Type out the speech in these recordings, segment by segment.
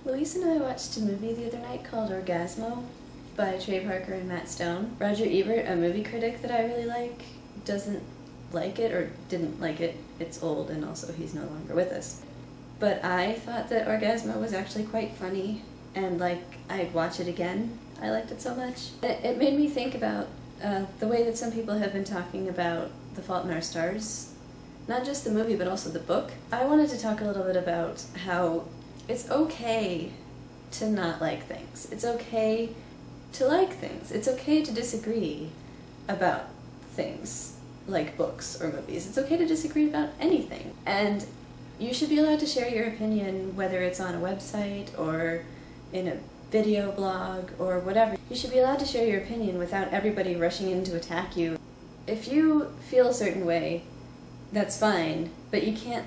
Luis and I watched a movie the other night called Orgasmo by Trey Parker and Matt Stone. Roger Ebert, a movie critic that I really like, doesn't like it or didn't like it. It's old and also he's no longer with us. But I thought that Orgasmo was actually quite funny and I'd watch it again. I liked it so much. It made me think about the way that some people have been talking about The Fault in Our Stars. Not just the movie but also the book. I wanted to talk a little bit about how it's okay to not like things. It's okay to like things. It's okay to disagree about things like books or movies. It's okay to disagree about anything. And you should be allowed to share your opinion, whether it's on a website or in a video blog or whatever. You should be allowed to share your opinion without everybody rushing in to attack you. If you feel a certain way, that's fine, but you can't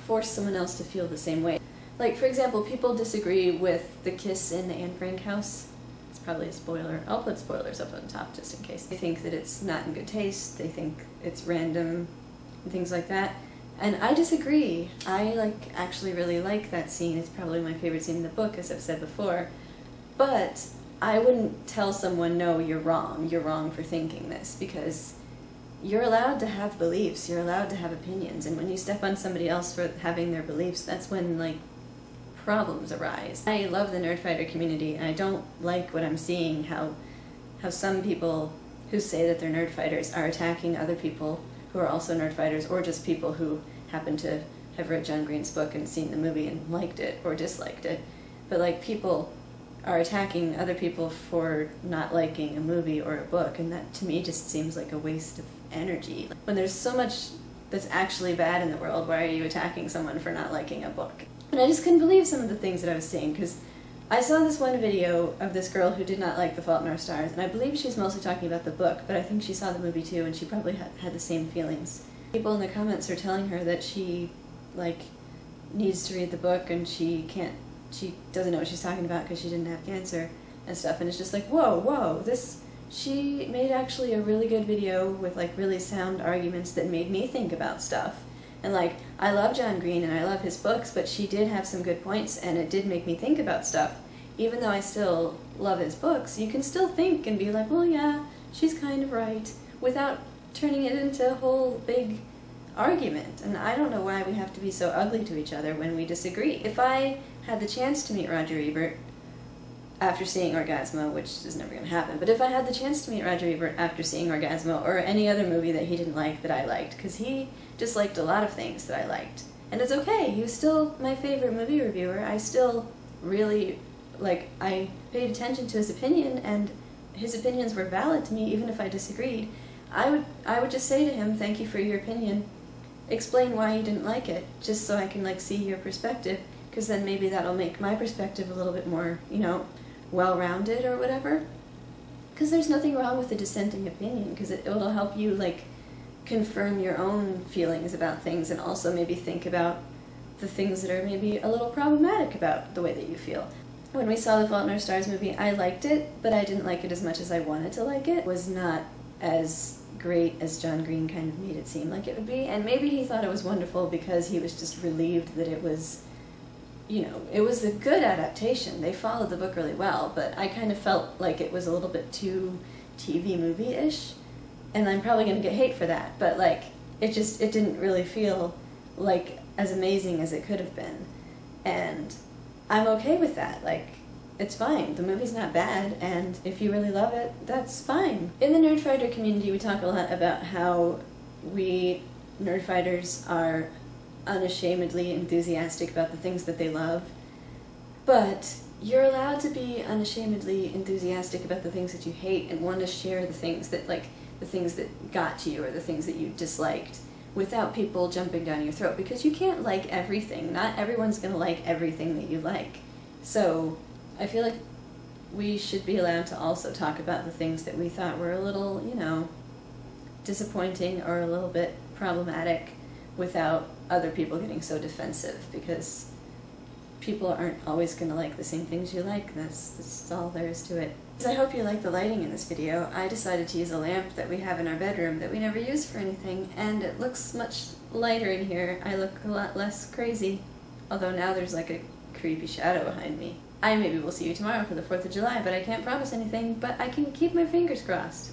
force someone else to feel the same way. Like, for example, people disagree with the kiss in the Anne Frank house. It's probably a spoiler. I'll put spoilers up on top just in case. They think that it's not in good taste, they think it's random, and things like that. And I disagree. I actually really like that scene. It's probably my favorite scene in the book, as I've said before. But I wouldn't tell someone, no, you're wrong for thinking this, because you're allowed to have beliefs, you're allowed to have opinions, and when you step on somebody else for having their beliefs, that's when, problems arise. I love the Nerdfighter community, and I don't like what I'm seeing, how some people who say that they're Nerdfighters are attacking other people who are also Nerdfighters, or just people who happen to have read John Green's book and seen the movie and liked it or disliked it. But people are attacking other people for not liking a movie or a book, and that to me just seems like a waste of energy. When there's so much that's actually bad in the world, why are you attacking someone for not liking a book? And I just couldn't believe some of the things that I was seeing, because I saw this one video of this girl who did not like The Fault in Our Stars, and I believe she was mostly talking about the book, but I think she saw the movie too, and she probably had the same feelings. People in the comments are telling her that she, needs to read the book, and she doesn't know what she's talking about because she didn't have cancer and stuff, and it's just whoa, she made actually a really good video with really sound arguments that made me think about stuff. And I love John Green and I love his books, but she did have some good points and it did make me think about stuff. Even though I still love his books, you can still think and be like, well, yeah, she's kind of right, without turning it into a whole big argument. And I don't know why we have to be so ugly to each other when we disagree. If I had the chance to meet Roger Ebert after seeing Orgasmo, which is never going to happen, but if I had the chance to meet Roger Ebert after seeing Orgasmo or any other movie that he didn't like that I liked, because he disliked a lot of things that I liked. And it's okay, he was still my favorite movie reviewer. I still really, I paid attention to his opinion, and his opinions were valid to me even if I disagreed. I would just say to him, thank you for your opinion, explain why you didn't like it, just so I can see your perspective, because then maybe that'll make my perspective a little bit more, well-rounded or whatever. Because there's nothing wrong with a dissenting opinion, because it'll help you confirm your own feelings about things, and also maybe think about the things that are maybe a little problematic about the way that you feel. When we saw the Fault in Our Stars movie, I liked it, but I didn't like it as much as I wanted to like it. It was not as great as John Green kind of made it seem like it would be, and maybe he thought it was wonderful because he was just relieved that it was, it was a good adaptation. They followed the book really well, but I kind of felt like it was a little bit too TV movie-ish, and I'm probably going to get hate for that, but it didn't really feel as amazing as it could have been, and I'm okay with that. It's fine. The movie's not bad, and if you really love it, that's fine. In the Nerdfighter community, we talk a lot about how we Nerdfighters are unashamedly enthusiastic about the things that they love, but you're allowed to be unashamedly enthusiastic about the things that you hate and want to share the things that, the things that got to you or the things that you disliked, without people jumping down your throat, because you can't like everything. Not everyone's going to like everything that you like. So I feel like we should be allowed to also talk about the things that we thought were a little, disappointing or a little bit problematic without other people getting so defensive, because people aren't always going to like the same things you like. That's all there is to it. I hope you like the lighting in this video. I decided to use a lamp that we have in our bedroom that we never use for anything, and it looks much lighter in here. I look a lot less crazy, although now there's a creepy shadow behind me. I maybe will see you tomorrow for the 4th of July, but I can't promise anything, but I can keep my fingers crossed.